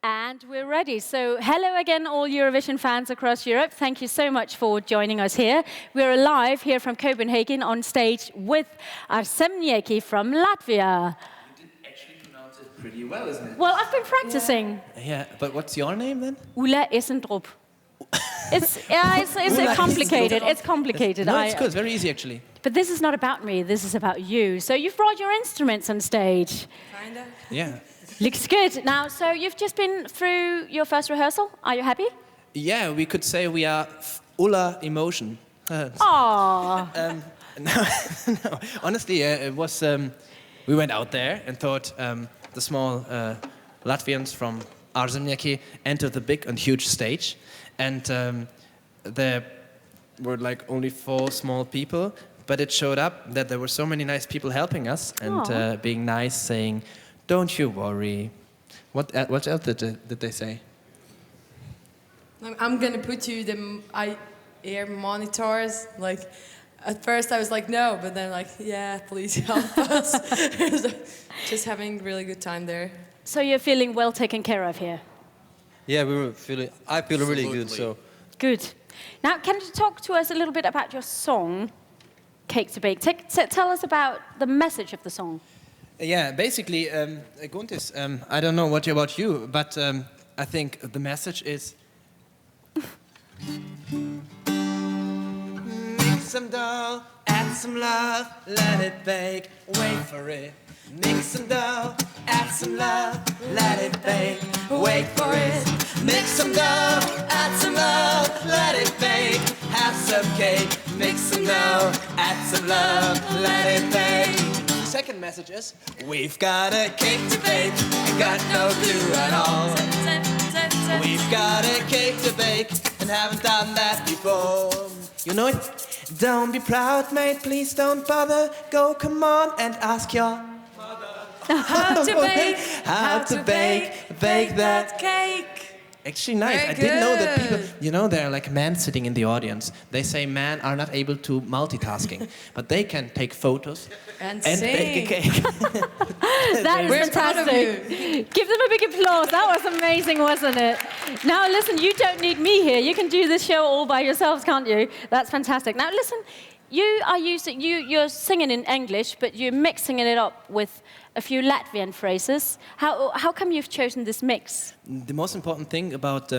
And we're ready. So hello again, all Eurovision fans across Europe. Thank you so much for joining us here. We're live here from Copenhagen on stage with Aarzemnieki from Latvia. You did actually pronounce it pretty well, isn't it? Well, I've been practicing. Yeah, but what's your name then? Ulla Essendrup. It's complicated. It's complicated. No, it's good. It's very easy actually. But this is not about me. This is about you. So you've brought your instruments on stage. Kinda. Yeah. Looks good. Now, so you've just been through your first rehearsal. Are you happy? Yeah, we could say we are Ulla emotion. Aww. No, honestly, it was. We went out there and thought the small Latvians from Aarzemnieki entered the big and huge stage, and there were like only 4 small people. But it showed up that there were so many nice people helping us and being nice, saying, "Don't you worry." What else did they say? I'm gonna put you the ear monitors. Like, at first I was like, no, but then like, yeah, please help us. Just having really good time there. So you're feeling well taken care of here? Yeah, I feel really good. So good. Now, can you talk to us a little bit about your song, "Cake to Bake"? Tell us about the message of the song. Yeah, basically, Guntis, I don't know about you, but I think the message is... Mix some dough, add some love, let it bake, wait for it. Mix some dough, add some love, let it bake, wait for it. Mix some dough, add some love, let it bake, have some cake. Mix some dough, add some love, let it bake. The second message is, we've got a cake to bake, and got no clue at all. We've got a cake to bake, and haven't done that before. You know it? Don't be proud, mate, please don't bother. Go, come on, and ask your mother how to bake that cake. Actually nice. Very I didn't know that good. people, there are like men sitting in the audience. They say men are not able to multitasking, but they can take photos And bake a cake. That is We're proud of fantastic. Give them a big applause. That was amazing, wasn't it? Now, listen, you don't need me here. You can do this show all by yourselves, can't you? That's fantastic. Now, listen, you're singing in English, but you're mixing it up with a few Latvian phrases. How come you've chosen this mix? The most important thing about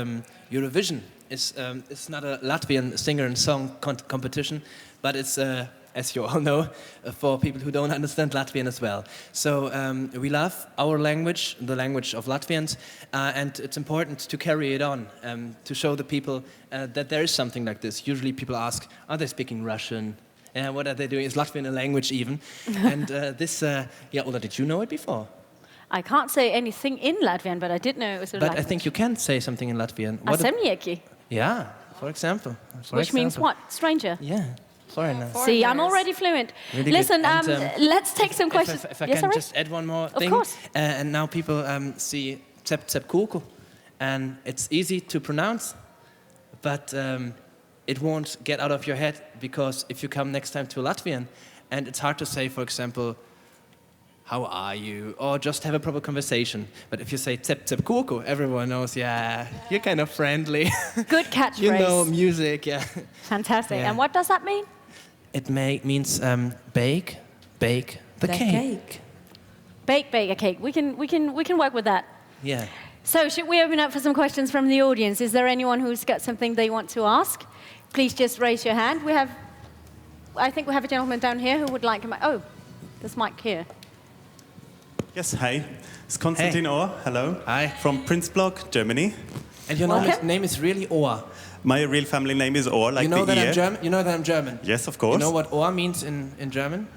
Eurovision is it's not a Latvian singer and song competition, but it's, as you all know, for people who don't understand Latvian as well. So we love our language, the language of Latvians, and it's important to carry it on, to show the people that there is something like this. Usually people ask, are they speaking Russian? What are they doing? Is Latvian a language even? And Ulla, did you know it before? I can't say anything in Latvian, but I did know it was a But language. I think you can say something in Latvian. Aarzemnieki. Yeah, for example. Which means what? Stranger? Yeah, foreigner. See, I'm already fluent. Really Listen, good. And, let's take some questions. If I Yes, can sorry? just add one more thing. Of course. And now people see tsep kuku, and it's easy to pronounce, but it won't get out of your head, because if you come next time to Latvian, and it's hard to say, for example, how are you? Or just have a proper conversation. But if you say tsep kuku, everyone knows, yeah, you're kind of friendly. Good catchphrase. You know music, yeah. Fantastic. Yeah. And what does that mean? It means bake the cake. Bake a cake. We can work with that. Yeah. So should we open up for some questions from the audience? Is there anyone who's got something they want to ask? Please just raise your hand. I think we have a gentleman down here who would like a mic. Oh, there's Mike here. Yes, hi. It's Konstantin Ohr. Hello. Hi. From Prinzblock, Germany. And your name is really Ohr. My real family name is Ohr, like You know the that ear. I'm German. You know that I'm German. Yes, of course. You know what Ohr means in German?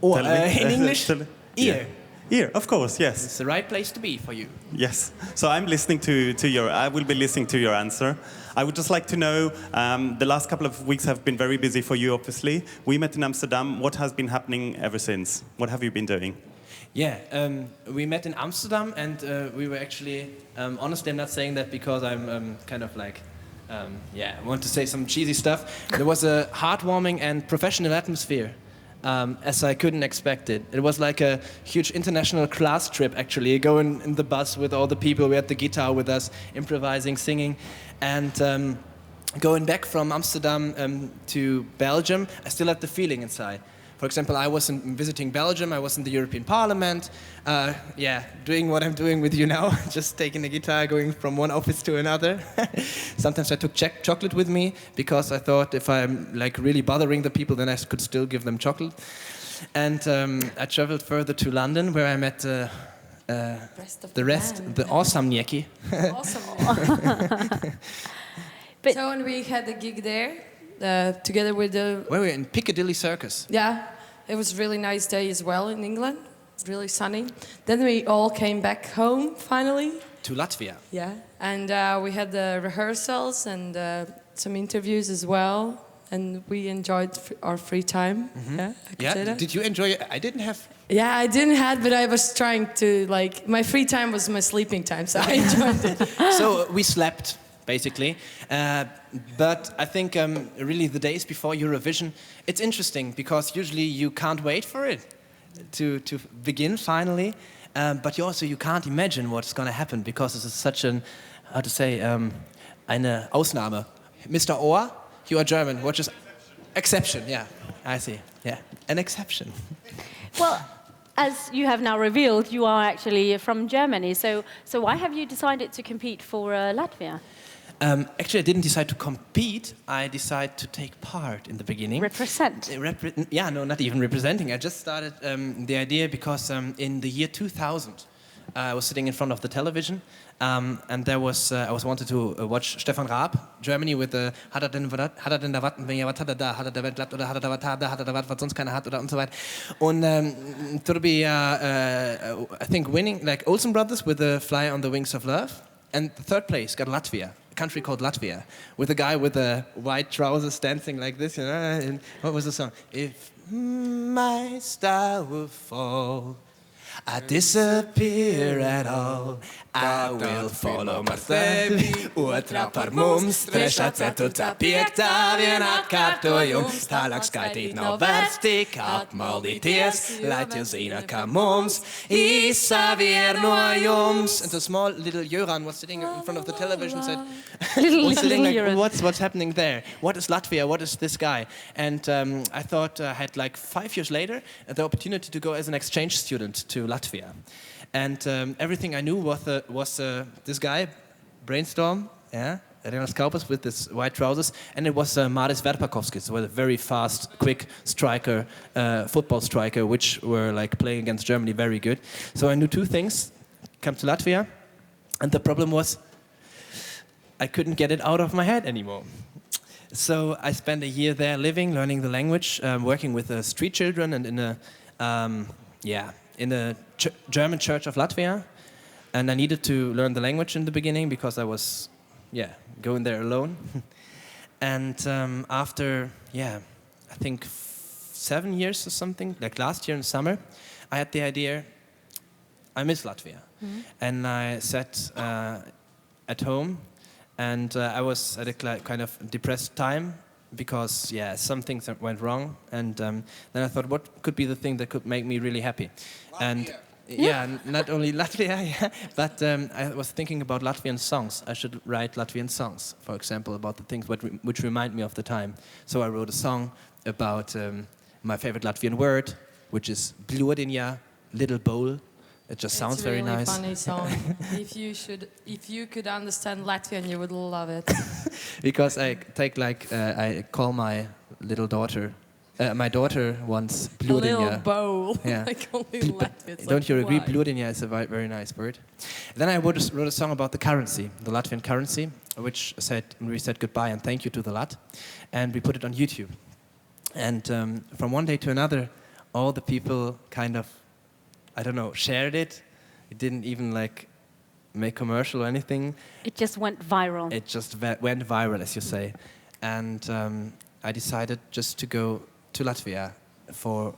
Ohr. Tell me. In English, ear. Yeah. Ear, of course, yes. It's the right place to be for you. Yes. So I will be listening to your answer. I would just like to know, the last couple of weeks have been very busy for you, obviously. We met in Amsterdam. What has been happening ever since? What have you been doing? Yeah, we met in Amsterdam, and we were actually, honestly, I'm not saying that because I'm kind of like, I want to say some cheesy stuff. There was a heartwarming and professional atmosphere as I couldn't expect it. It was like a huge international class trip, actually, going in the bus with all the people. We had the guitar with us, improvising, singing. And going back from Amsterdam to Belgium, I still had the feeling inside. For example, I was visiting Belgium, I was in the European Parliament, doing what I'm doing with you now, just taking the guitar, going from one office to another. Sometimes I took chocolate with me, because I thought if I'm like really bothering the people, then I could still give them chocolate. And I traveled further to London, where I met the Aarzemnieki. Awesome. So when we had the gig there, together with the... Where we were in Piccadilly Circus. Yeah, it was a really nice day as well in England. It's really sunny. Then we all came back home, finally. To Latvia. Yeah, and we had the rehearsals and some interviews as well. And we enjoyed our free time. Mm-hmm. Yeah, I could say that. Did you enjoy it? I didn't have... Yeah, I didn't have, but I was trying to, like... My free time was my sleeping time, so I enjoyed it. So we slept, basically. But I think really the days before Eurovision, it's interesting because usually you can't wait for it to begin finally. But you can't imagine what's going to happen because this is such an, how to say, eine Ausnahme. Mr. Ohr, you are German. What is exception? Yeah, I see. Yeah, an exception. Well, as you have now revealed, you are actually from Germany. So why have you decided to compete for Latvia? Actually, I didn't decide to compete. I decided to take part in the beginning. Represent? No, not even representing. I just started the idea because in the year 2000, I was sitting in front of the television, and there was I was wanted to watch Щефан Raab, Germany, with the hat er denn da wat, wenn ja was hat er da, hat er da was glatt oder hat er da was sonst keiner hat oder und so weiter. Und to be I think winning like Olsen Brothers with the Fly on the Wings of Love, and the third place got Latvia. Country called Latvia, with a guy with the white trousers dancing like this, you know. And what was the song? If my star will fall, I disappear at all, I will follow my baby. Otra par mums, trešā, ceturtā, piektā, vienā kārtojums. Tālāk skaitīt nav vērts tik apmaldīties, lai tu zina, ka mums izsavienojums. And the small little Jöran was sitting in front of the television and said, what's happening there? What is Latvia? What is this guy? And I thought I had like 5 years later the opportunity to go as an exchange student to Latvia. And everything I knew was this guy, Brainstorm, Renas Kaupers with this white trousers, and it was Marис Verpakowskis, was a very fast, quick striker, football striker, which were like playing against Germany very good. So I knew two things: come to Latvia, and the problem was I couldn't get it out of my head anymore. So I spent a year there living, learning the language, working with street children, and in a German church of Latvia. And I needed to learn the language in the beginning because I was, going there alone. And after, I think 7 years or something, like last year in summer, I had the idea, I miss Latvia. Mm-hmm. And I sat at home, and I was at a kind of depressed time because, some things went wrong. And then I thought, what could be the thing that could make me really happy? Latvia. And not only Latvia, but I was thinking about Latvian songs. I should write Latvian songs, for example, about the things which remind me of the time. So I wrote a song about my favorite Latvian word, which is bļodiņa, little bowl. It just sounds very nice. It's a really funny song. If you could understand Latvian, you would love it. Because I call my little daughter. My daughter wants bļodiņa. A little bowl. Yeah. Like only Latvians. Don't you agree? Why? Bļodiņa is a very nice word. Then I wrote a song about the currency, the Latvian currency, which we said goodbye and thank you to the Lat, and we put it on YouTube. And from one day to another, all the people kind of, shared it. It didn't even make commercial or anything. It just went viral. It just went viral, as you say. And I decided just to go to Latvia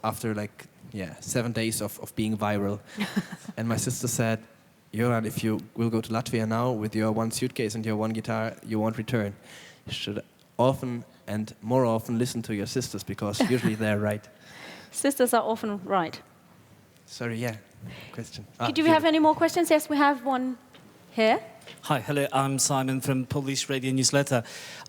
after 7 days of being viral. And my sister said, Joran, if you will go to Latvia now with your one suitcase and your one guitar, you won't return. You should often and more often listen to your sisters because usually they're right. Sisters are often right. Sorry, yeah. Question. Do we have any more questions? Yes, we have one here. Hi, hello, I'm Simon from Polish radio newsletter.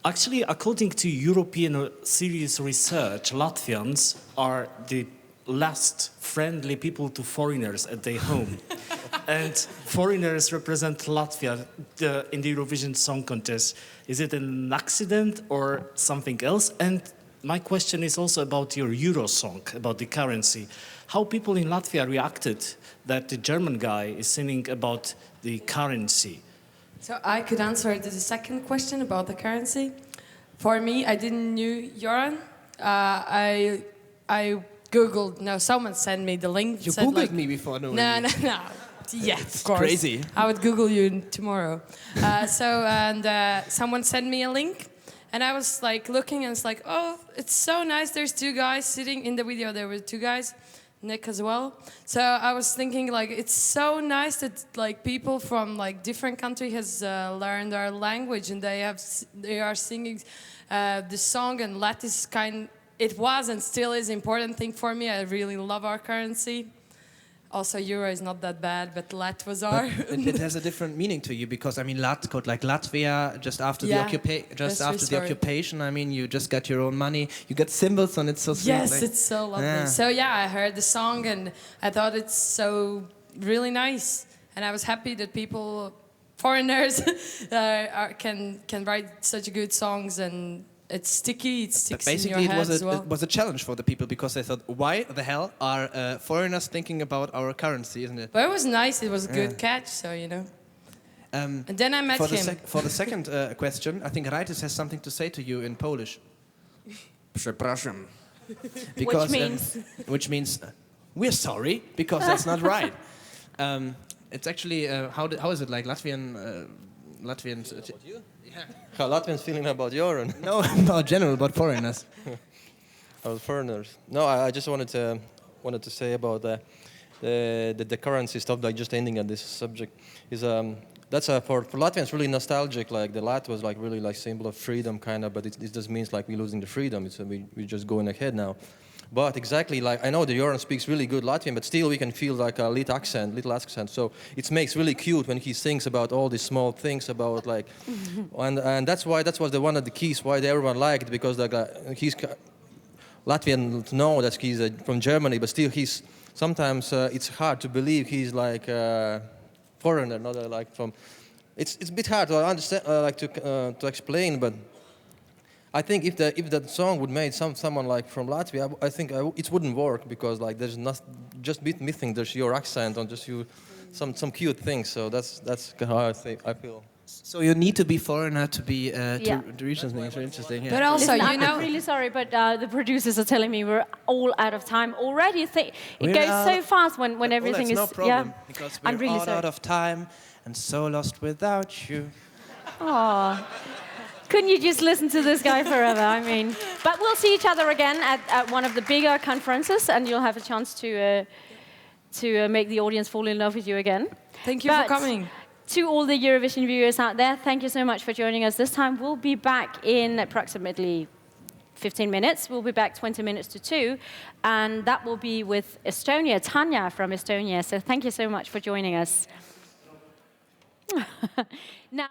Actually, according to European serious research, Latvians are the last friendly people to foreigners at their home. And foreigners represent Latvia in the Eurovision Song Contest. Is it an accident or something else? And my question is also about your Euro song, about the currency. How people in Latvia reacted that the German guy is singing about the currency? So I could answer the second question about the currency. For me, I didn't knew Joran. I Googled, no, someone sent me the link. You said, Googled like, me before knowing No, me. no, no. Yeah, of course. Crazy. I would Google you tomorrow. Someone sent me a link. And I was like looking and it's like, oh, it's so nice. There's two guys sitting in the video. There were two guys, Nick as well. So I was thinking like, it's so nice that like people from like different country has learned our language and they are singing the song, and Lat is it was and still is an important thing for me. I really love our currency. Also, Euro is not that bad, but Lat was our. It has a different meaning to you because I mean, Lat got like Latvia just after the occupation. I mean, you just got your own money. You get symbols on it, so sweet. Yes, like, it's so lovely. Yeah. So yeah, I heard the song and I thought it's so really nice, and I was happy that people, foreigners, can write such good songs, and it's sticky. It sticks Basically, in your head as well. it was a challenge for the people because they thought, why the hell are foreigners thinking about our currency, isn't it? But it was nice. It was a good catch. So you know. And then I met him. For the second question, I think Raitis has something to say to you in Polish. Przepraszam. Because, Which means? which means we're sorry because that's not right. It's actually how is it like Latvian? How Latvians feeling about Joran? No, about general, about foreigners. About foreigners. No, I just wanted to say about the currency stuff. Like just ending at this subject is that's for Latvians really nostalgic. Like the Lat was like really like symbol of freedom kind of, but it just means like we're losing the freedom. It's we're just going ahead now. But exactly, like I know that Joran speaks really good Latvian, but still we can feel like a little accent. So it makes really cute when he sings about all these small things about like, and that's was one of the keys why everyone liked it, because like he's Latvian know that he's from Germany, but still he's sometimes it's hard to believe he's like a foreigner, not like from. It's a bit hard to understand, like to explain, but. I think if that song would made someone like from Latvia, I think it wouldn't work because like there's not just missing there's your accent on just you some cute things. So that's how I feel. So you need to be foreigner to be to reach something. It's very interesting. Yeah. But also, Listen, you know, I'm really sorry, but the producers are telling me we're all out of time already. It We're goes out- so fast when everything that's is. no problem Yeah, because we're I'm really all sorry. out of time and so lost without you. Aw. Couldn't you just listen to this guy forever? I mean, but we'll see each other again at one of the bigger conferences, and you'll have a chance to make the audience fall in love with you again. thank you But for coming. to all the Eurovision viewers out there, thank you so much for joining us this time. We'll be back in approximately 15 minutes. We'll be back 20 minutes to 2, and that will be with Estonia, Tanya from Estonia. So thank you so much for joining us. Now.